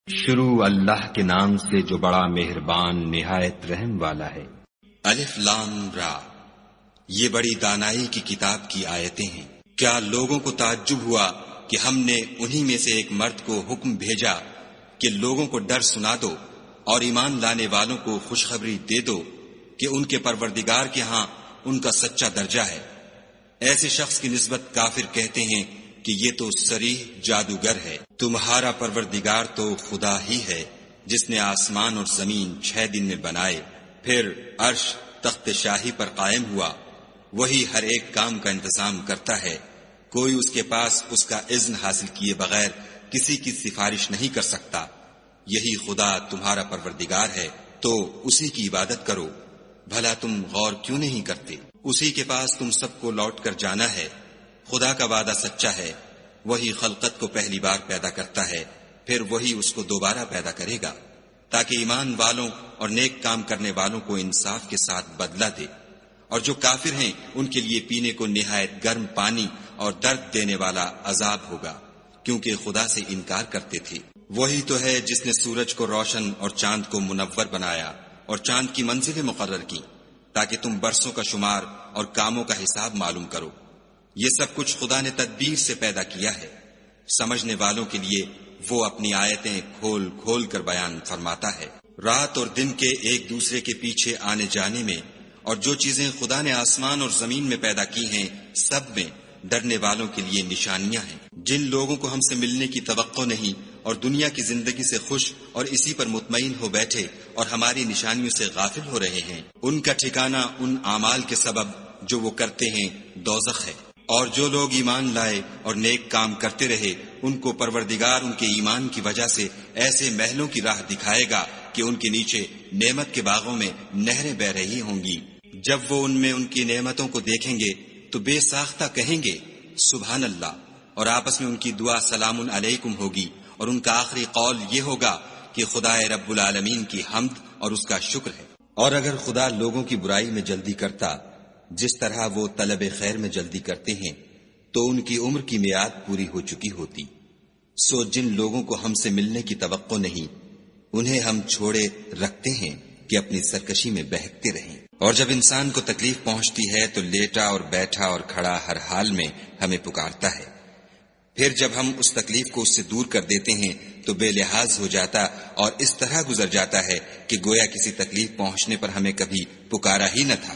شروع اللہ کے نام سے جو بڑا مہربان نہایت رحم والا ہے۔ الف لام را، یہ بڑی دانائی کی کتاب کی آیتیں ہیں۔ کیا لوگوں کو تعجب ہوا کہ ہم نے انہی میں سے ایک مرد کو حکم بھیجا کہ لوگوں کو ڈر سنا دو اور ایمان لانے والوں کو خوشخبری دے دو کہ ان کے پروردگار کے ہاں ان کا سچا درجہ ہے۔ ایسے شخص کی نسبت کافر کہتے ہیں کہ یہ تو صریح جادوگر ہے۔ تمہارا پروردگار تو خدا ہی ہے جس نے آسمان اور زمین 6 دن میں بنائے، پھر عرش تخت شاہی پر قائم ہوا۔ وہی ہر ایک کام کا انتظام کرتا ہے، کوئی اس کے پاس اس کا اذن حاصل کیے بغیر کسی کی سفارش نہیں کر سکتا۔ یہی خدا تمہارا پروردگار ہے، تو اسی کی عبادت کرو۔ بھلا تم غور کیوں نہیں کرتے؟ اسی کے پاس تم سب کو لوٹ کر جانا ہے۔ خدا کا وعدہ سچا ہے، وہی خلقت کو پہلی بار پیدا کرتا ہے، پھر وہی اس کو دوبارہ پیدا کرے گا، تاکہ ایمان والوں اور نیک کام کرنے والوں کو انصاف کے ساتھ بدلہ دے۔ اور جو کافر ہیں ان کے لیے پینے کو نہایت گرم پانی اور درد دینے والا عذاب ہوگا، کیونکہ خدا سے انکار کرتے تھے۔ وہی تو ہے جس نے سورج کو روشن اور چاند کو منور بنایا اور چاند کی منزلیں مقرر کی تاکہ تم برسوں کا شمار اور کاموں کا حساب معلوم کرو۔ یہ سب کچھ خدا نے تدبیر سے پیدا کیا ہے۔ سمجھنے والوں کے لیے وہ اپنی آیتیں کھول کھول کر بیان فرماتا ہے۔ رات اور دن کے ایک دوسرے کے پیچھے آنے جانے میں اور جو چیزیں خدا نے آسمان اور زمین میں پیدا کی ہیں، سب میں ڈرنے والوں کے لیے نشانیاں ہیں۔ جن لوگوں کو ہم سے ملنے کی توقع نہیں اور دنیا کی زندگی سے خوش اور اسی پر مطمئن ہو بیٹھے اور ہماری نشانیوں سے غافل ہو رہے ہیں، ان کا ٹھکانہ ان اعمال کے سبب جو وہ کرتے ہیں دوزخ ہے۔ اور جو لوگ ایمان لائے اور نیک کام کرتے رہے، ان کو پروردگار ان کے ایمان کی وجہ سے ایسے محلوں کی راہ دکھائے گا کہ ان کے نیچے نعمت کے باغوں میں نہریں بہ رہی ہوں گی۔ جب وہ ان میں ان کی نعمتوں کو دیکھیں گے تو بے ساختہ کہیں گے سبحان اللہ، اور آپس میں ان کی دعا سلام علیکم ہوگی، اور ان کا آخری قول یہ ہوگا کہ خدا رب العالمین کی حمد اور اس کا شکر ہے۔ اور اگر خدا لوگوں کی برائی میں جلدی کرتا جس طرح وہ طلب خیر میں جلدی کرتے ہیں تو ان کی عمر کی میعاد پوری ہو چکی ہوتی۔ سو جن لوگوں کو ہم سے ملنے کی توقع نہیں، انہیں ہم چھوڑے رکھتے ہیں کہ اپنی سرکشی میں بہکتے رہیں۔ اور جب انسان کو تکلیف پہنچتی ہے تو لیٹا اور بیٹھا اور کھڑا ہر حال میں ہمیں پکارتا ہے، پھر جب ہم اس تکلیف کو اس سے دور کر دیتے ہیں تو بے لحاظ ہو جاتا اور اس طرح گزر جاتا ہے کہ گویا کسی تکلیف پہنچنے پر ہمیں کبھی پکارا ہی نہ تھا۔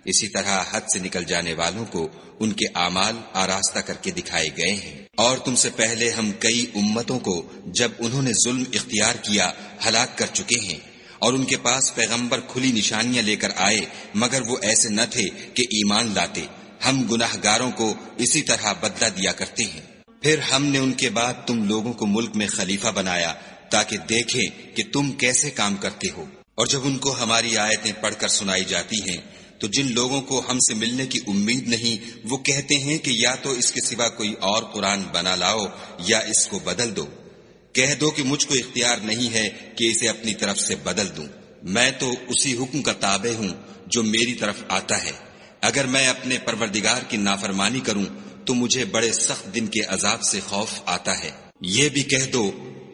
اسی طرح حد سے نکل جانے والوں کو ان کے اعمال آراستہ کر کے دکھائے گئے ہیں۔ اور تم سے پہلے ہم کئی امتوں کو جب انہوں نے ظلم اختیار کیا ہلاک کر چکے ہیں، اور ان کے پاس پیغمبر کھلی نشانیاں لے کر آئے، مگر وہ ایسے نہ تھے کہ ایمان لاتے۔ ہم گناہ گاروں کو اسی طرح بدلہ دیا کرتے ہیں۔ پھر ہم نے ان کے بعد تم لوگوں کو ملک میں خلیفہ بنایا تاکہ دیکھیں کہ تم کیسے کام کرتے ہو۔ اور جب ان کو ہماری آیتیں پڑھ کر سنائی جاتی ہیں تو جن لوگوں کو ہم سے ملنے کی امید نہیں، وہ کہتے ہیں کہ یا تو اس کے سوا کوئی اور قرآن بنا لاؤ یا اس کو بدل دو۔ کہہ دو کہ مجھ کو اختیار نہیں ہے کہ اسے اپنی طرف سے بدل دوں، میں تو اسی حکم کا تابع ہوں جو میری طرف آتا ہے۔ اگر میں اپنے پروردگار کی نافرمانی کروں تو مجھے بڑے سخت دن کے عذاب سے خوف آتا ہے۔ یہ بھی کہہ دو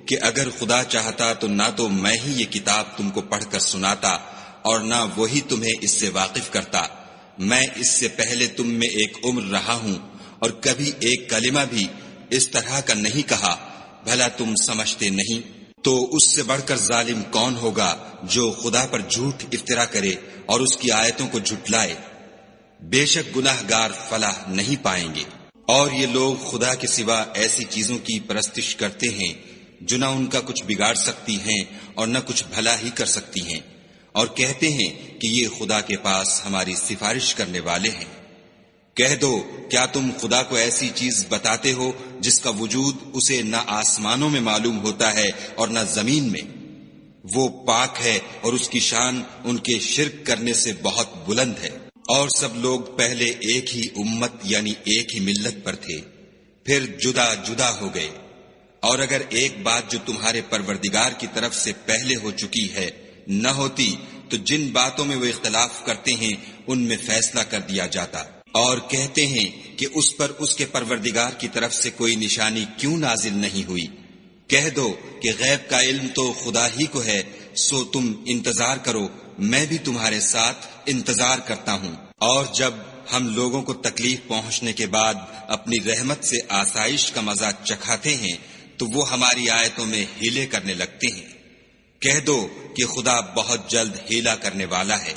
کہ اگر خدا چاہتا تو نہ تو میں ہی یہ کتاب تم کو پڑھ کر سناتا اور نہ وہی تمہیں اس سے واقف کرتا۔ میں اس سے پہلے تم میں ایک عمر رہا ہوں اور کبھی ایک کلمہ بھی اس طرح کا نہیں کہا، بھلا تم سمجھتے نہیں؟ تو اس سے بڑھ کر ظالم کون ہوگا جو خدا پر جھوٹ افطرا کرے اور اس کی آیتوں کو جھٹلائے؟ بے شک گناہ گار فلاح نہیں پائیں گے۔ اور یہ لوگ خدا کے سوا ایسی چیزوں کی پرستش کرتے ہیں جو نہ ان کا کچھ بگاڑ سکتی ہیں اور نہ کچھ بھلا ہی کر سکتی ہیں، اور کہتے ہیں کہ یہ خدا کے پاس ہماری سفارش کرنے والے ہیں۔ کہہ دو کیا تم خدا کو ایسی چیز بتاتے ہو جس کا وجود اسے نہ آسمانوں میں معلوم ہوتا ہے اور نہ زمین میں؟ وہ پاک ہے اور اس کی شان ان کے شرک کرنے سے بہت بلند ہے۔ اور سب لوگ پہلے ایک ہی امت یعنی ایک ہی ملت پر تھے، پھر جدا جدا ہو گئے۔ اور اگر ایک بات جو تمہارے پروردگار کی طرف سے پہلے ہو چکی ہے نہ ہوتی تو جن باتوں میں وہ اختلاف کرتے ہیں ان میں فیصلہ کر دیا جاتا۔ اور کہتے ہیں کہ اس پر اس کے پروردگار کی طرف سے کوئی نشانی کیوں نازل نہیں ہوئی؟ کہہ دو کہ غیب کا علم تو خدا ہی کو ہے، سو تم انتظار کرو، میں بھی تمہارے ساتھ انتظار کرتا ہوں۔ اور جب ہم لوگوں کو تکلیف پہنچنے کے بعد اپنی رحمت سے آسائش کا مزہ چکھاتے ہیں تو وہ ہماری آیتوں میں ہیلے کرنے لگتے ہیں۔ کہہ دو کہ خدا بہت جلد ہیلا کرنے والا ہے،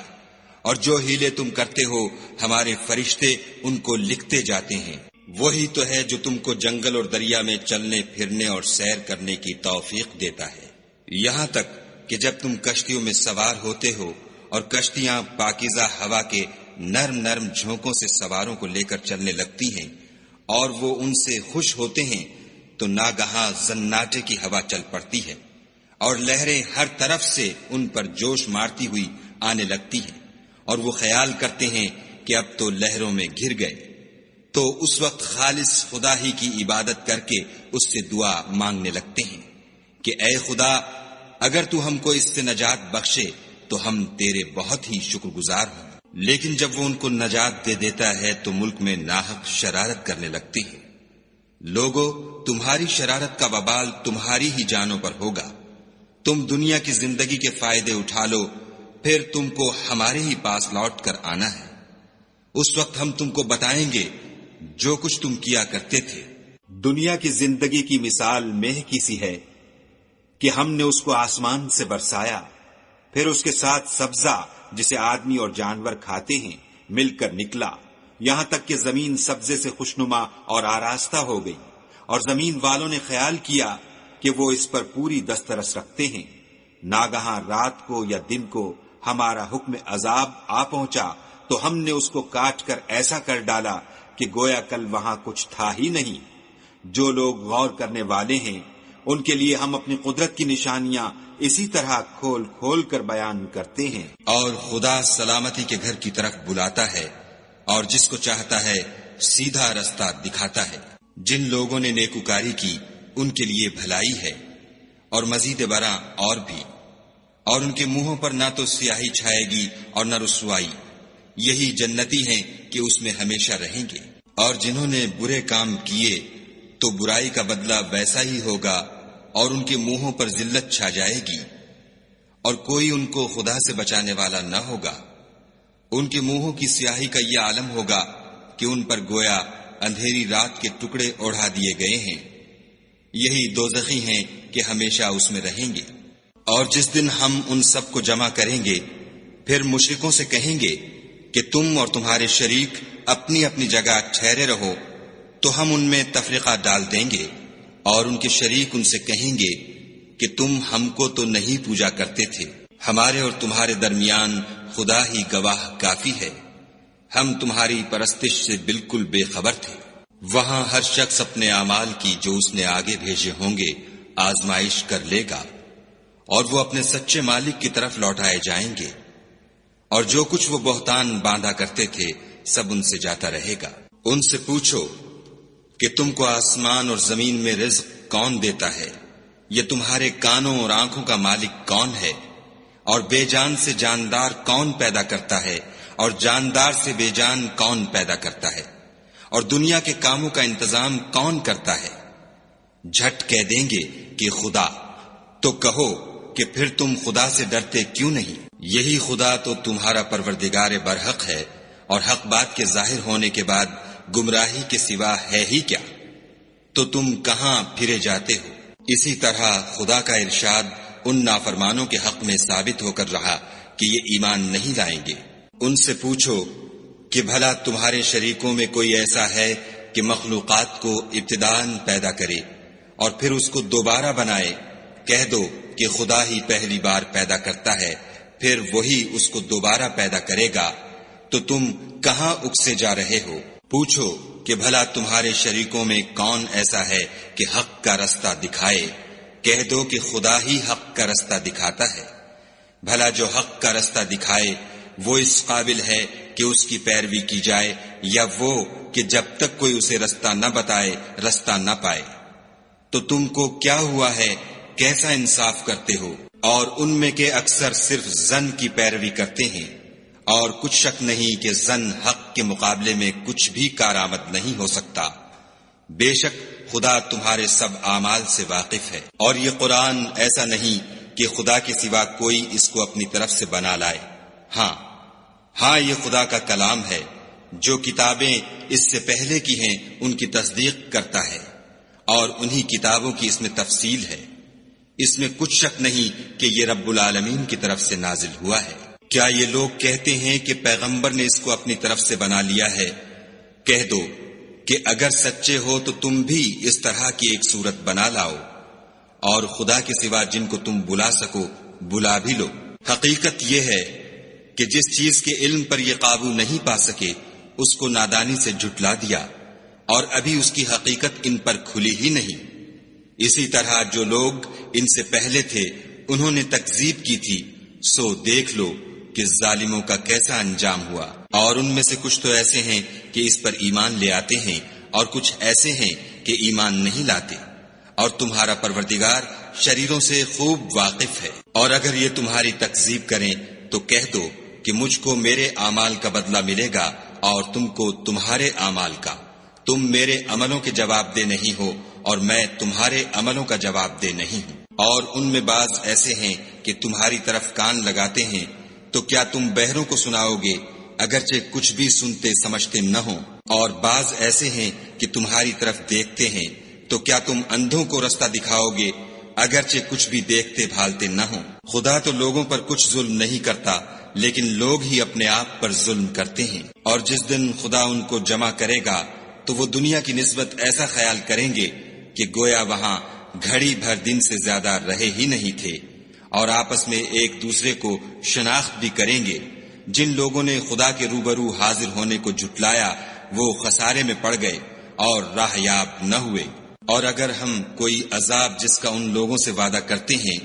اور جو ہیلے تم کرتے ہو ہمارے فرشتے ان کو لکھتے جاتے ہیں۔ وہی تو ہے جو تم کو جنگل اور دریا میں چلنے پھرنے اور سیر کرنے کی توفیق دیتا ہے، یہاں تک کہ جب تم کشتیوں میں سوار ہوتے ہو اور کشتیاں پاکیزہ ہوا کے نرم نرم جھونکوں سے سواروں کو لے کر چلنے لگتی ہیں اور وہ ان سے خوش ہوتے ہیں تو ناگہاں زناٹے کی ہوا چل پڑتی ہے اور لہریں ہر طرف سے ان پر جوش مارتی ہوئی آنے لگتی ہیں، اور وہ خیال کرتے ہیں کہ اب تو لہروں میں گر گئے، تو اس وقت خالص خدا ہی کی عبادت کر کے اس سے دعا مانگنے لگتے ہیں کہ اے خدا، اگر تو ہم کو اس سے نجات بخشے تو ہم تیرے بہت ہی شکر گزار ہوں۔ لیکن جب وہ ان کو نجات دے دیتا ہے تو ملک میں ناحق شرارت کرنے لگتے ہیں۔ لوگو، تمہاری شرارت کا وبال تمہاری ہی جانوں پر ہوگا۔ تم دنیا کی زندگی کے فائدے اٹھا لو، پھر تم کو ہمارے ہی پاس لوٹ کر آنا ہے۔ اس وقت ہم تم کو بتائیں گے جو کچھ تم کیا کرتے تھے۔ دنیا کی زندگی کی مثال مہ کی سی ہے کہ ہم نے اس کو آسمان سے برسایا، پھر اس کے ساتھ سبزہ جسے آدمی اور جانور کھاتے ہیں مل کر نکلا، یہاں تک کہ زمین سبزے سے خوشنما اور آراستہ ہو گئی، اور زمین والوں نے خیال کیا کہ وہ اس پر پوری دسترس رکھتے ہیں۔ ناگہاں رات کو یا دن کو ہمارا حکم عذاب آ پہنچا تو ہم نے اس کو کاٹ کر ایسا کر ڈالا کہ گویا کل وہاں کچھ تھا ہی نہیں۔ جو لوگ غور کرنے والے ہیں ان کے لیے ہم اپنی قدرت کی نشانیاں اسی طرح کھول کھول کر بیان کرتے ہیں۔ اور خدا سلامتی کے گھر کی طرف بلاتا ہے اور جس کو چاہتا ہے سیدھا رستہ دکھاتا ہے۔ جن لوگوں نے نیکوکاری کی ان کے لیے بھلائی ہے، اور مزید برآں اور بھی، اور ان کے منہوں پر نہ تو سیاہی چھائے گی اور نہ رسوائی، یہی جنتی ہیں کہ اس میں ہمیشہ رہیں گے۔ اور جنہوں نے برے کام کیے تو برائی کا بدلہ ویسا ہی ہوگا، اور ان کے منہوں پر ذلت چھا جائے گی، اور کوئی ان کو خدا سے بچانے والا نہ ہوگا۔ ان کے منہوں کی سیاہی کا یہ عالم ہوگا کہ ان پر گویا اندھیری رات کے ٹکڑے اوڑھا دیے گئے ہیں، یہی دوزخی ہیں کہ ہمیشہ اس میں رہیں گے۔ اور جس دن ہم ان سب کو جمع کریں گے پھر مشرکوں سے کہیں گے کہ تم اور تمہارے شریک اپنی اپنی جگہ ٹھہرے رہو، تو ہم ان میں تفرقہ ڈال دیں گے، اور ان کے شریک ان سے کہیں گے کہ تم ہم کو تو نہیں پوجا کرتے تھے، ہمارے اور تمہارے درمیان خدا ہی گواہ کافی ہے، ہم تمہاری پرستش سے بالکل بے خبر تھے۔ وہاں ہر شخص اپنے اعمال کی جو اس نے آگے بھیجے ہوں گے آزمائش کر لے گا، اور وہ اپنے سچے مالک کی طرف لوٹائے جائیں گے، اور جو کچھ وہ بہتان باندھا کرتے تھے سب ان سے جاتا رہے گا۔ ان سے پوچھو کہ تم کو آسمان اور زمین میں رزق کون دیتا ہے؟ یہ تمہارے کانوں اور آنکھوں کا مالک کون ہے؟ اور بے جان سے جاندار کون پیدا کرتا ہے؟ اور جاندار سے بے جان کون پیدا کرتا ہے؟ اور دنیا کے کاموں کا انتظام کون کرتا ہے؟ جھٹ کہہ دیں گے کہ خدا۔ تو کہو کہ پھر تم خدا سے ڈرتے کیوں نہیں؟ یہی خدا تو تمہارا پروردگار برحق ہے، اور حق بات کے ظاہر ہونے کے بعد گمراہی کے سوا ہے ہی کیا؟ تو تم کہاں پھرے جاتے ہو؟ اسی طرح خدا کا ارشاد ان نافرمانوں کے حق میں ثابت ہو کر رہا کہ یہ ایمان نہیں لائیں گے۔ ان سے پوچھو کہ بھلا تمہارے شریکوں میں کوئی ایسا ہے کہ مخلوقات کو ابتداءً پیدا کرے اور پھر اس کو دوبارہ بنائے؟ کہہ دو کہ خدا ہی پہلی بار پیدا کرتا ہے، پھر وہی اس کو دوبارہ پیدا کرے گا، تو تم کہاں اکسے جا رہے ہو؟ پوچھو کہ بھلا تمہارے شریکوں میں کون ایسا ہے کہ حق کا رستہ دکھائے؟ کہہ دو کہ خدا ہی حق کا رستہ دکھاتا ہے۔ بھلا جو حق کا رستہ دکھائے وہ اس قابل ہے کہ اس کی پیروی کی جائے، یا وہ کہ جب تک کوئی اسے رستہ نہ بتائے رستہ نہ پائے؟ تو تم کو کیا ہوا ہے؟ کیسا انصاف کرتے ہو؟ اور ان میں کے اکثر صرف ظن کی پیروی کرتے ہیں، اور کچھ شک نہیں کہ ظن حق کے مقابلے میں کچھ بھی کارآمد نہیں ہو سکتا۔ بے شک خدا تمہارے سب اعمال سے واقف ہے، اور یہ قرآن ایسا نہیں کہ خدا کے سوا کوئی اس کو اپنی طرف سے بنا لائے۔ ہاں یہ خدا کا کلام ہے، جو کتابیں اس سے پہلے کی ہیں ان کی تصدیق کرتا ہے، اور انہی کتابوں کی اس میں تفصیل ہے۔ اس میں کچھ شک نہیں کہ یہ رب العالمین کی طرف سے نازل ہوا ہے۔ کیا یہ لوگ کہتے ہیں کہ پیغمبر نے اس کو اپنی طرف سے بنا لیا ہے؟ کہہ دو کہ اگر سچے ہو تو تم بھی اس طرح کی ایک صورت بنا لاؤ، اور خدا کے سوا جن کو تم بلا سکو بلا بھی لو۔ حقیقت یہ ہے کہ جس چیز کے علم پر یہ قابو نہیں پا سکے اس کو نادانی سے جھٹلا دیا، اور ابھی اس کی حقیقت ان پر کھلی ہی نہیں۔ اسی طرح جو لوگ ان سے پہلے تھے انہوں نے تکذیب کی تھی، سو دیکھ لو کہ ظالموں کا کیسا انجام ہوا۔ اور ان میں سے کچھ تو ایسے ہیں کہ اس پر ایمان لے آتے ہیں، اور کچھ ایسے ہیں کہ ایمان نہیں لاتے، اور تمہارا پروردگار شریروں سے خوب واقف ہے۔ اور اگر یہ تمہاری تکذیب کریں تو کہہ دو کہ مجھ کو میرے اعمال کا بدلہ ملے گا اور تم کو تمہارے اعمال کا۔ تم میرے عملوں کے جواب دہ نہیں ہو اور میں تمہارے عملوں کا جواب دہ نہیں ہوں۔ اور ان میں بعض ایسے ہیں کہ تمہاری طرف کان لگاتے ہیں، تو کیا تم بہروں کو سناؤ گے اگرچہ کچھ بھی سنتے سمجھتے نہ ہوں؟ اور بعض ایسے ہیں کہ تمہاری طرف دیکھتے ہیں، تو کیا تم اندھوں کو رستہ دکھاؤ گے اگرچہ کچھ بھی دیکھتے بھالتے نہ ہوں؟ خدا تو لوگوں پر کچھ ظلم نہیں کرتا، لیکن لوگ ہی اپنے آپ پر ظلم کرتے ہیں۔ اور جس دن خدا ان کو جمع کرے گا تو وہ دنیا کی نسبت ایسا خیال کریں گے کہ گویا وہاں گھڑی بھر دن سے زیادہ رہے ہی نہیں تھے، اور آپس میں ایک دوسرے کو شناخت بھی کریں گے۔ جن لوگوں نے خدا کے روبرو حاضر ہونے کو جھٹلایا وہ خسارے میں پڑ گئے اور راہ یاب نہ ہوئے۔ اور اگر ہم کوئی عذاب جس کا ان لوگوں سے وعدہ کرتے ہیں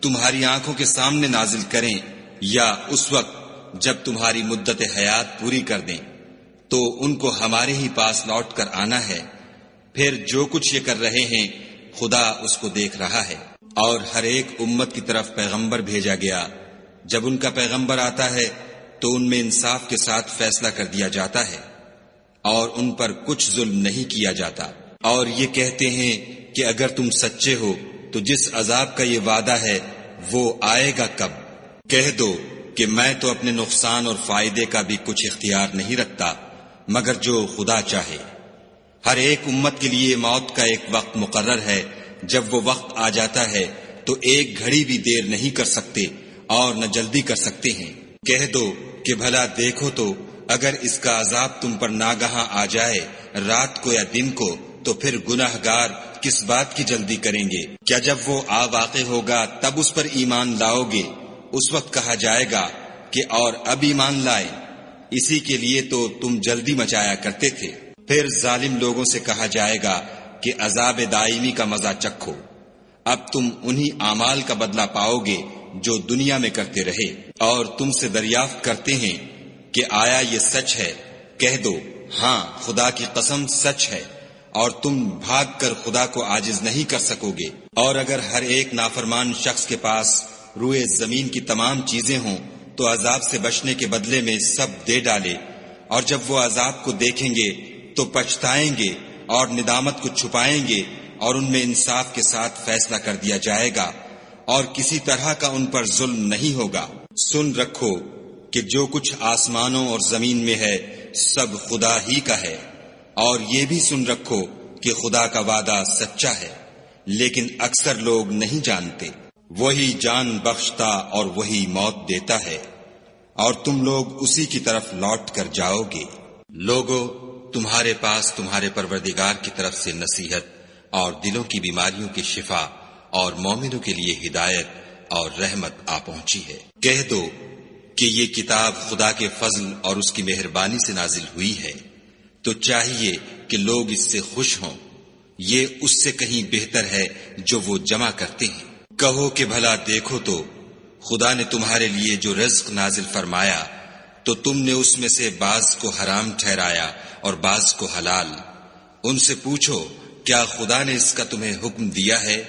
تمہاری آنکھوں کے سامنے نازل کریں، یا اس وقت جب تمہاری مدت حیات پوری کر دیں، تو ان کو ہمارے ہی پاس لوٹ کر آنا ہے، پھر جو کچھ یہ کر رہے ہیں خدا اس کو دیکھ رہا ہے۔ اور ہر ایک امت کی طرف پیغمبر بھیجا گیا، جب ان کا پیغمبر آتا ہے تو ان میں انصاف کے ساتھ فیصلہ کر دیا جاتا ہے، اور ان پر کچھ ظلم نہیں کیا جاتا۔ اور یہ کہتے ہیں کہ اگر تم سچے ہو تو جس عذاب کا یہ وعدہ ہے وہ آئے گا کب؟ کہہ دو کہ میں تو اپنے نقصان اور فائدے کا بھی کچھ اختیار نہیں رکھتا مگر جو خدا چاہے۔ ہر ایک امت کے لیے موت کا ایک وقت مقرر ہے، جب وہ وقت آ جاتا ہے تو ایک گھڑی بھی دیر نہیں کر سکتے اور نہ جلدی کر سکتے ہیں۔ کہہ دو کہ بھلا دیکھو تو اگر اس کا عذاب تم پر ناگہاں آ جائے رات کو یا دن کو، تو پھر گناہگار کس بات کی جلدی کریں گے؟ کیا جب وہ آ واقع ہوگا تب اس پر ایمان لاؤ گے؟ اس وقت کہا جائے گا کہ اور اب ایمان لائے، اسی کے لیے تو تم جلدی مچایا کرتے تھے۔ پھر ظالم لوگوں سے کہا جائے گا کہ عذاب دائمی کا مزہ چکھو، اب تم انہی اعمال کا بدلہ پاؤ گے جو دنیا میں کرتے رہے۔ اور تم سے دریافت کرتے ہیں کہ آیا یہ سچ ہے؟ کہہ دو ہاں خدا کی قسم سچ ہے، اور تم بھاگ کر خدا کو عاجز نہیں کر سکو گے۔ اور اگر ہر ایک نافرمان شخص کے پاس روئے زمین کی تمام چیزیں ہوں تو عذاب سے بچنے کے بدلے میں سب دے ڈالے، اور جب وہ عذاب کو دیکھیں گے تو پچھتائیں گے اور ندامت کو چھپائیں گے، اور ان میں انصاف کے ساتھ فیصلہ کر دیا جائے گا، اور کسی طرح کا ان پر ظلم نہیں ہوگا۔ سن رکھو کہ جو کچھ آسمانوں اور زمین میں ہے سب خدا ہی کا ہے، اور یہ بھی سن رکھو کہ خدا کا وعدہ سچا ہے، لیکن اکثر لوگ نہیں جانتے۔ وہی جان بخشتا اور وہی موت دیتا ہے، اور تم لوگ اسی کی طرف لوٹ کر جاؤ گے۔ لوگو، تمہارے پاس تمہارے پروردگار کی طرف سے نصیحت اور دلوں کی بیماریوں کی شفا اور مومنوں کے لیے ہدایت اور رحمت آ پہنچی ہے۔ کہہ دو کہ یہ کتاب خدا کے فضل اور اس کی مہربانی سے نازل ہوئی ہے، تو چاہیے کہ لوگ اس سے خوش ہوں، یہ اس سے کہیں بہتر ہے جو وہ جمع کرتے ہیں۔ کہو کہ بھلا دیکھو تو خدا نے تمہارے لیے جو رزق نازل فرمایا تو تم نے اس میں سے بعض کو حرام ٹھہرایا اور بعض کو حلال۔ ان سے پوچھو کیا خدا نے اس کا تمہیں حکم دیا ہے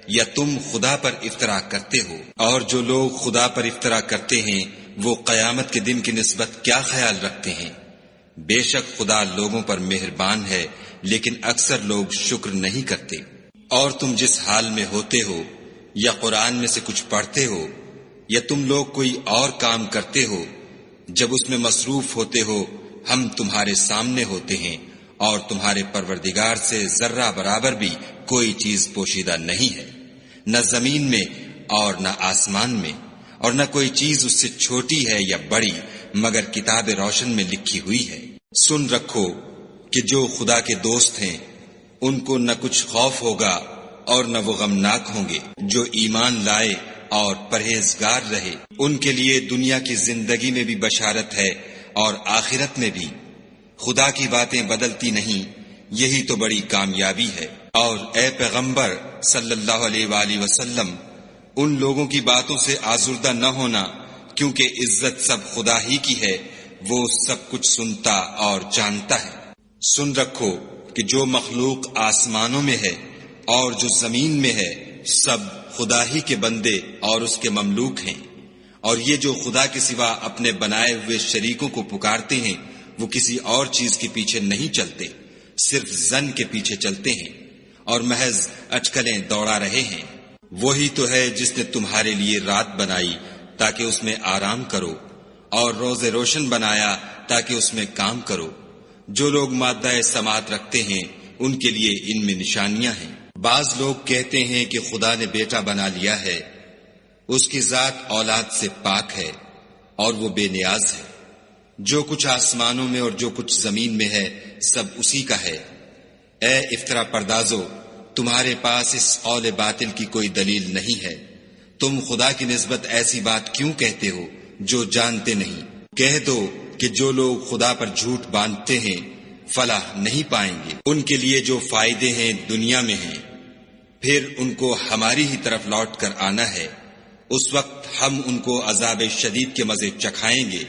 یا تم خدا پر افطرا کرتے ہو؟ اور جو لوگ خدا پر افطرا کرتے ہیں وہ قیامت کے دن کی نسبت کیا خیال رکھتے ہیں؟ بے شک خدا لوگوں پر مہربان ہے، لیکن اکثر لوگ شکر نہیں کرتے۔ اور تم جس حال میں ہوتے ہو، یا قرآن میں سے کچھ پڑھتے ہو، یا تم لوگ کوئی اور کام کرتے ہو، جب اس میں مصروف ہوتے ہو ہم تمہارے سامنے ہوتے ہیں، اور تمہارے پروردگار سے ذرہ برابر بھی کوئی چیز پوشیدہ نہیں ہے، نہ زمین میں اور نہ آسمان میں، اور نہ کوئی چیز اس سے چھوٹی ہے یا بڑی مگر کتاب روشن میں لکھی ہوئی ہے۔ سن رکھو کہ جو خدا کے دوست ہیں ان کو نہ کچھ خوف ہوگا اور نہ وہ غمناک ہوں گے۔ جو ایمان لائے اور پرہیزگار رہے ان کے لیے دنیا کی زندگی میں بھی بشارت ہے اور آخرت میں بھی۔ خدا کی باتیں بدلتی نہیں، یہی تو بڑی کامیابی ہے۔ اور اے پیغمبر صلی اللہ علیہ وآلہ وسلم، ان لوگوں کی باتوں سے آزردہ نہ ہونا، کیونکہ عزت سب خدا ہی کی ہے، وہ سب کچھ سنتا اور جانتا ہے۔ سن رکھو کہ جو مخلوق آسمانوں میں ہے اور جو زمین میں ہے سب خدا ہی کے بندے اور اس کے مملوک ہیں، اور یہ جو خدا کے سوا اپنے بنائے ہوئے شریکوں کو پکارتے ہیں وہ کسی اور چیز کے پیچھے نہیں چلتے، صرف ظن کے پیچھے چلتے ہیں اور محض اٹکلیں دوڑا رہے ہیں۔ وہی تو ہے جس نے تمہارے لیے رات بنائی تاکہ اس میں آرام کرو، اور روز روشن بنایا تاکہ اس میں کام کرو۔ جو لوگ مادہ سماعت رکھتے ہیں ان کے لیے ان میں نشانیاں ہیں۔ بعض لوگ کہتے ہیں کہ خدا نے بیٹا بنا لیا ہے، اس کی ذات اولاد سے پاک ہے اور وہ بے نیاز ہے۔ جو کچھ آسمانوں میں اور جو کچھ زمین میں ہے سب اسی کا ہے۔ اے افترا پردازو، تمہارے پاس اس قول باطل کی کوئی دلیل نہیں ہے، تم خدا کی نسبت ایسی بات کیوں کہتے ہو جو جانتے نہیں؟ کہہ دو کہ جو لوگ خدا پر جھوٹ باندھتے ہیں فلاح نہیں پائیں گے۔ ان کے لیے جو فائدے ہیں دنیا میں ہیں، پھر ان کو ہماری ہی طرف لوٹ کر آنا ہے۔ اس وقت ہم ان کو عذاب شدید کے مزے چکھائیں گے،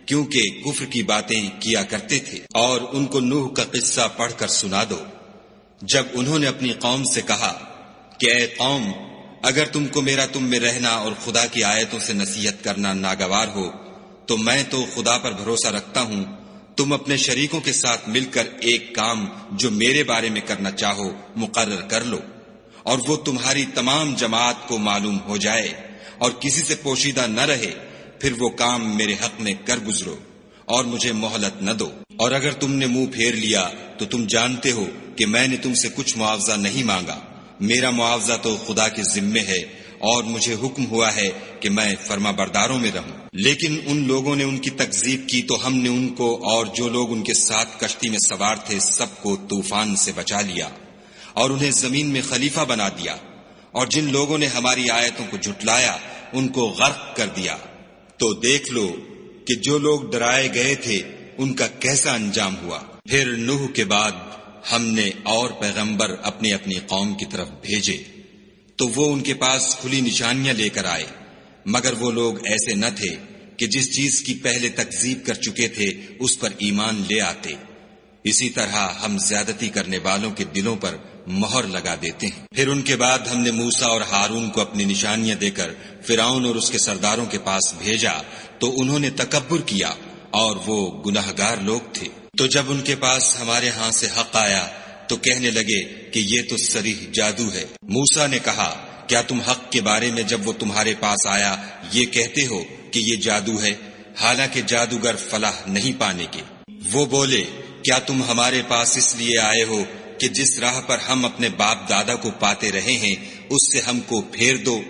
کیونکہ کفر کی باتیں کیا کرتے تھے۔ اور ان کو نوح کا قصہ پڑھ کر سنا دو، جب انہوں نے اپنی قوم سے کہا کہ اے قوم، اگر تم کو میرا تم میں رہنا اور خدا کی آیتوں سے نصیحت کرنا ناگوار ہو تو میں تو خدا پر بھروسہ رکھتا ہوں، تم اپنے شریکوں کے ساتھ مل کر ایک کام جو میرے بارے میں کرنا چاہو مقرر کر لو، اور وہ تمہاری تمام جماعت کو معلوم ہو جائے اور کسی سے پوشیدہ نہ رہے، پھر وہ کام میرے حق میں کر گزرو اور مجھے مہلت نہ دو۔ اور اگر تم نے منہ پھیر لیا تو تم جانتے ہو کہ میں نے تم سے کچھ معاوضہ نہیں مانگا، میرا معاوضہ تو خدا کے ذمے ہے، اور مجھے حکم ہوا ہے کہ میں فرما برداروں میں رہوں۔ لیکن ان لوگوں نے ان کی تکذیب کی تو ہم نے ان کو اور جو لوگ ان کے ساتھ کشتی میں سوار تھے سب کو طوفان سے بچا لیا اور انہیں زمین میں خلیفہ بنا دیا، اور جن لوگوں نے ہماری آیتوں کو جھٹلایا ان کو غرق کر دیا۔ تو دیکھ لو کہ جو لوگ ڈرائے گئے تھے ان کا کیسا انجام ہوا۔ پھر نوح کے بعد ہم نے اور پیغمبر اپنی اپنی قوم کی طرف بھیجے تو وہ ان کے پاس کھلی نشانیاں لے کر آئے، مگر وہ لوگ ایسے نہ تھے کہ جس چیز کی پہلے تکذیب کر چکے تھے اس پر ایمان لے آتے۔ اسی طرح ہم زیادتی کرنے والوں کے دلوں پر مہر لگا دیتے ہیں۔ پھر ان کے بعد ہم نے موسیٰ اور ہارون کو اپنی نشانیاں دے کر فرعون اور اس کے سرداروں کے پاس بھیجا تو انہوں نے تکبر کیا اور وہ گناہگار لوگ تھے۔ تو جب ان کے پاس ہمارے ہاں سے حق آیا تو کہنے لگے کہ یہ تو صریح جادو ہے۔ موسیٰ نے کہا کیا تم حق کے بارے میں جب وہ تمہارے پاس آیا یہ کہتے ہو کہ یہ جادو ہے، حالانکہ جادوگر فلاح نہیں پانے کے؟ وہ بولے کیا تم ہمارے پاس اس لیے آئے ہو کہ جس راہ پر ہم اپنے باپ دادا کو پاتے رہے ہیں اس سے ہم کو پھیر دو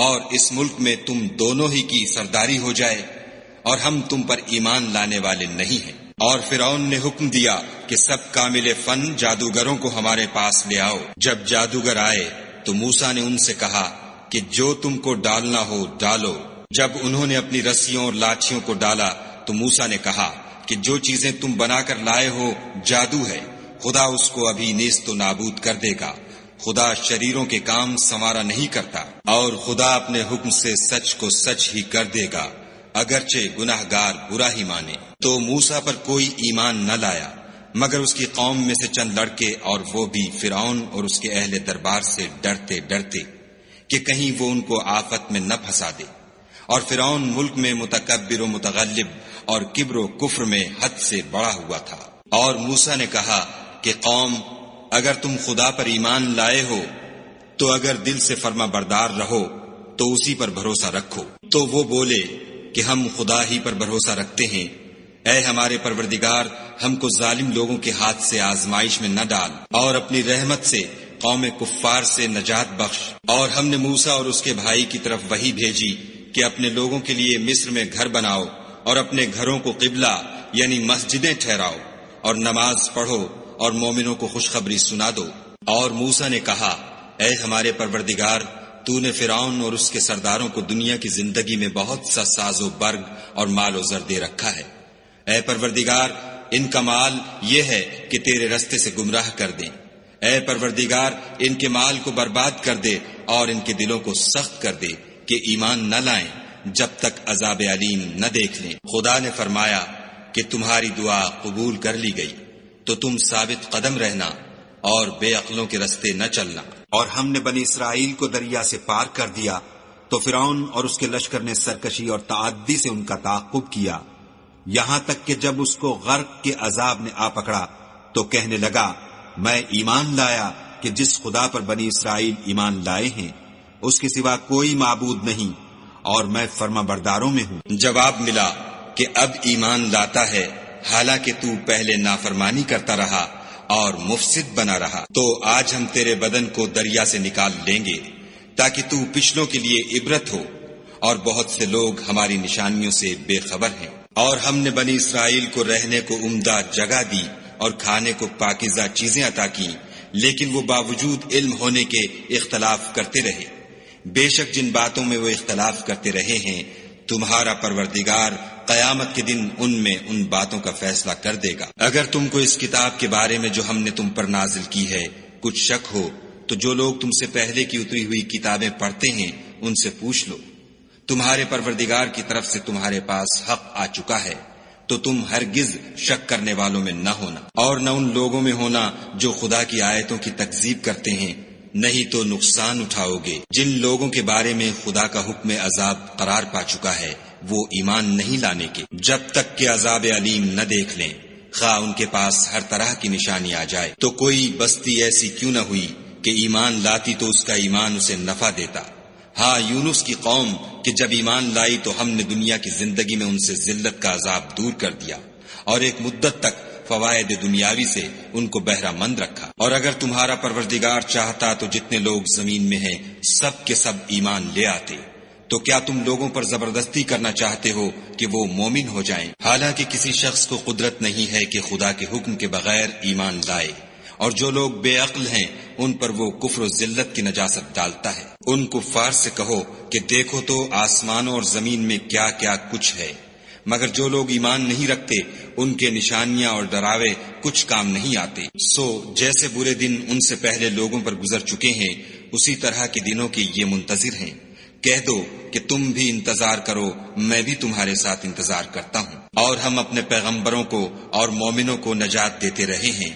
اور اس ملک میں تم دونوں ہی کی سرداری ہو جائے، اور ہم تم پر ایمان لانے والے نہیں ہیں۔ اور فرعون نے حکم دیا کہ سب کامل فن جادوگروں کو ہمارے پاس لے آؤ۔ جب جادوگر آئے تو موسیٰ نے ان سے کہا کہ جو تم کو ڈالنا ہو ڈالو۔ جب انہوں نے اپنی رسیوں اور لاٹھیوں کو ڈالا تو موسیٰ نے کہا کہ جو چیزیں تم بنا کر لائے ہو جادو ہے، خدا اس کو ابھی نیست و نابود کر دے گا۔ خدا شریروں کے کام سنوارا نہیں کرتا، اور خدا اپنے حکم سے سچ کو سچ ہی کر دے گا، اگرچہ گناہگار برا ہی مانے۔ تو موسیٰ پر کوئی ایمان نہ لایا مگر اس کی قوم میں سے چند لڑکے، اور وہ بھی فرعون اور اس کے اہل دربار سے ڈرتے ڈرتے کہ کہیں وہ ان کو آفت میں نہ پھنسا دے۔ اور فرعون ملک میں متکبر و متغلب اور کبر و کفر میں حد سے بڑا ہوا تھا۔ اور موسیٰ نے کہا کہ قوم اگر تم خدا پر ایمان لائے ہو تو اگر دل سے فرما بردار رہو تو اسی پر بھروسہ رکھو۔ تو وہ بولے کہ ہم خدا ہی پر بھروسہ رکھتے ہیں۔ اے ہمارے پروردگار، ہم کو ظالم لوگوں کے ہاتھ سے آزمائش میں نہ ڈال، اور اپنی رحمت سے قوم کفار سے نجات بخش۔ اور ہم نے موسیٰ اور اس کے بھائی کی طرف وحی بھیجی کہ اپنے لوگوں کے لیے مصر میں گھر بناؤ اور اپنے گھروں کو قبلہ یعنی مسجدیں ٹھہراؤ، اور نماز پڑھو اور مومنوں کو خوشخبری سنا دو۔ اور موسیٰ نے کہا، اے ہمارے پروردگار، تو نے فرعون اور اس کے سرداروں کو دنیا کی زندگی میں بہت سا ساز و برگ اور مال و زر دے رکھا ہے۔ اے پروردگار، ان کا مال یہ ہے کہ تیرے رستے سے گمراہ کر دیں۔ اے پروردگار، ان کے مال کو برباد کر دے اور ان کے دلوں کو سخت کر دے کہ ایمان نہ لائیں جب تک عذاب علیم نہ دیکھ لیں۔ خدا نے فرمایا کہ تمہاری دعا قبول کر لی گئی، تو تم ثابت قدم رہنا اور بے عقلوں کے رستے نہ چلنا۔ اور ہم نے بنی اسرائیل کو دریا سے پار کر دیا تو فرعون اور اس کے لشکر نے سرکشی اور تعدی سے ان کا تعاقب کیا، یہاں تک کہ جب اس کو غرق کے عذاب نے آ پکڑا تو کہنے لگا، میں ایمان لایا کہ جس خدا پر بنی اسرائیل ایمان لائے ہیں اس کے سوا کوئی معبود نہیں، اور میں فرما برداروں میں ہوں۔ جواب ملا کہ اب ایمان لاتا ہے، حالانکہ تو پہلے نافرمانی کرتا رہا اور مفسد بنا رہا۔ تو آج ہم تیرے بدن کو دریا سے نکال لیں گے تاکہ تو پچھلوں کے لیے عبرت ہو، اور بہت سے لوگ ہماری نشانیوں سے بے خبر ہیں۔ اور ہم نے بنی اسرائیل کو رہنے کو عمدہ جگہ دی اور کھانے کو پاکیزہ چیزیں عطا کی، لیکن وہ باوجود علم ہونے کے اختلاف کرتے رہے۔ بے شک جن باتوں میں وہ اختلاف کرتے رہے ہیں، تمہارا پروردگار قیامت کے دن ان میں ان باتوں کا فیصلہ کر دے گا۔ اگر تم کو اس کتاب کے بارے میں جو ہم نے تم پر نازل کی ہے کچھ شک ہو تو جو لوگ تم سے پہلے کی اتری ہوئی کتابیں پڑھتے ہیں ان سے پوچھ لو۔ تمہارے پروردگار کی طرف سے تمہارے پاس حق آ چکا ہے، تو تم ہرگز شک کرنے والوں میں نہ ہونا، اور نہ ان لوگوں میں ہونا جو خدا کی آیتوں کی تکذیب کرتے ہیں، نہیں تو نقصان اٹھاؤ گے۔ جن لوگوں کے بارے میں خدا کا حکم عذاب قرار پا چکا ہے وہ ایمان نہیں لانے کے جب تک کہ عذاب علیم نہ دیکھ لیں، خواہ ان کے پاس ہر طرح کی نشانی آ جائے۔ تو کوئی بستی ایسی کیوں نہ ہوئی کہ ایمان لاتی تو اس کا ایمان اسے نفع دیتا۔ ہاں، یونس کی قوم کہ جب ایمان لائی تو ہم نے دنیا کی زندگی میں ان سے ذلت کا عذاب دور کر دیا، اور ایک مدت تک فوائد دنیاوی سے ان کو بہرہ مند رکھا۔ اور اگر تمہارا پروردگار چاہتا تو جتنے لوگ زمین میں ہیں سب کے سب ایمان لے آتے۔ تو کیا تم لوگوں پر زبردستی کرنا چاہتے ہو کہ وہ مومن ہو جائیں؟ حالانکہ کسی شخص کو قدرت نہیں ہے کہ خدا کے حکم کے بغیر ایمان لائے، اور جو لوگ بے عقل ہیں ان پر وہ کفر و ذلت کی نجاست ڈالتا ہے۔ ان کفار سے کہو کہ دیکھو تو آسمانوں اور زمین میں کیا کیا کچھ ہے، مگر جو لوگ ایمان نہیں رکھتے ان کے نشانیاں اور ڈراوے کچھ کام نہیں آتے۔ سو جیسے برے دن ان سے پہلے لوگوں پر گزر چکے ہیں اسی طرح کے دنوں کے یہ منتظر ہیں۔ کہہ دو کہ تم بھی انتظار کرو، میں بھی تمہارے ساتھ انتظار کرتا ہوں۔ اور ہم اپنے پیغمبروں کو اور مومنوں کو نجات دیتے رہے ہیں،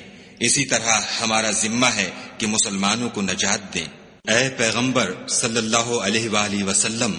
اسی طرح ہمارا ذمہ ہے کہ مسلمانوں کو نجات دیں۔ اے پیغمبر صلی اللہ علیہ وآلہ وسلم،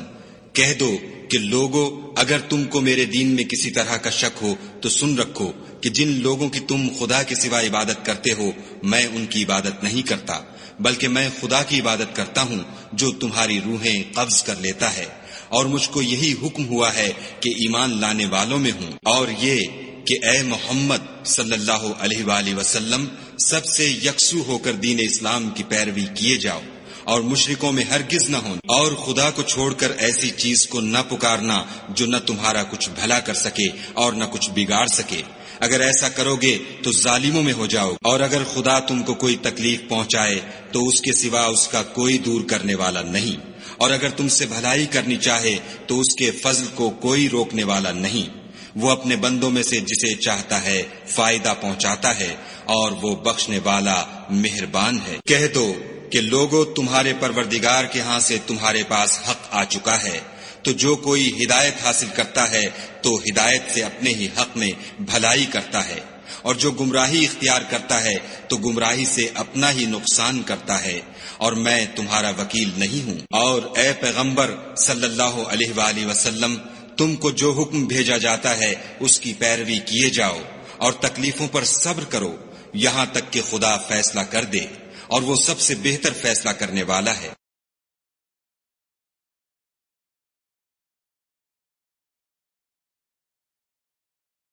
کہہ دو کہ لوگو، اگر تم کو میرے دین میں کسی طرح کا شک ہو تو سن رکھو کہ جن لوگوں کی تم خدا کے سوا عبادت کرتے ہو میں ان کی عبادت نہیں کرتا، بلکہ میں خدا کی عبادت کرتا ہوں جو تمہاری روحیں قبض کر لیتا ہے، اور مجھ کو یہی حکم ہوا ہے کہ ایمان لانے والوں میں ہوں، اور یہ کہ اے محمد صلی اللہ علیہ وآلہ وسلم سب سے یکسو ہو کر دین اسلام کی پیروی کیے جاؤ، اور مشرکوں میں ہرگز نہ ہونا، اور خدا کو چھوڑ کر ایسی چیز کو نہ پکارنا جو نہ تمہارا کچھ بھلا کر سکے اور نہ کچھ بگاڑ سکے۔ اگر ایسا کرو گے تو ظالموں میں ہو جاؤ، اور اگر خدا تم کو کوئی تکلیف پہنچائے تو اس کے سوا اس کا کوئی دور کرنے والا نہیں، اور اگر تم سے بھلائی کرنی چاہے تو اس کے فضل کو کوئی روکنے والا نہیں۔ وہ اپنے بندوں میں سے جسے چاہتا ہے فائدہ پہنچاتا ہے، اور وہ بخشنے والا مہربان ہے۔ کہہ دو کہ لوگوں، تمہارے پروردگار کے ہاں سے تمہارے پاس حق آ چکا ہے، تو جو کوئی ہدایت حاصل کرتا ہے تو ہدایت سے اپنے ہی حق میں بھلائی کرتا ہے، اور جو گمراہی اختیار کرتا ہے تو گمراہی سے اپنا ہی نقصان کرتا ہے، اور میں تمہارا وکیل نہیں ہوں۔ اور اے پیغمبر صلی اللہ علیہ وآلہ وسلم، تم کو جو حکم بھیجا جاتا ہے اس کی پیروی کیے جاؤ، اور تکلیفوں پر صبر کرو، یہاں تک کہ خدا فیصلہ کر دے، اور وہ سب سے بہتر فیصلہ کرنے والا ہے۔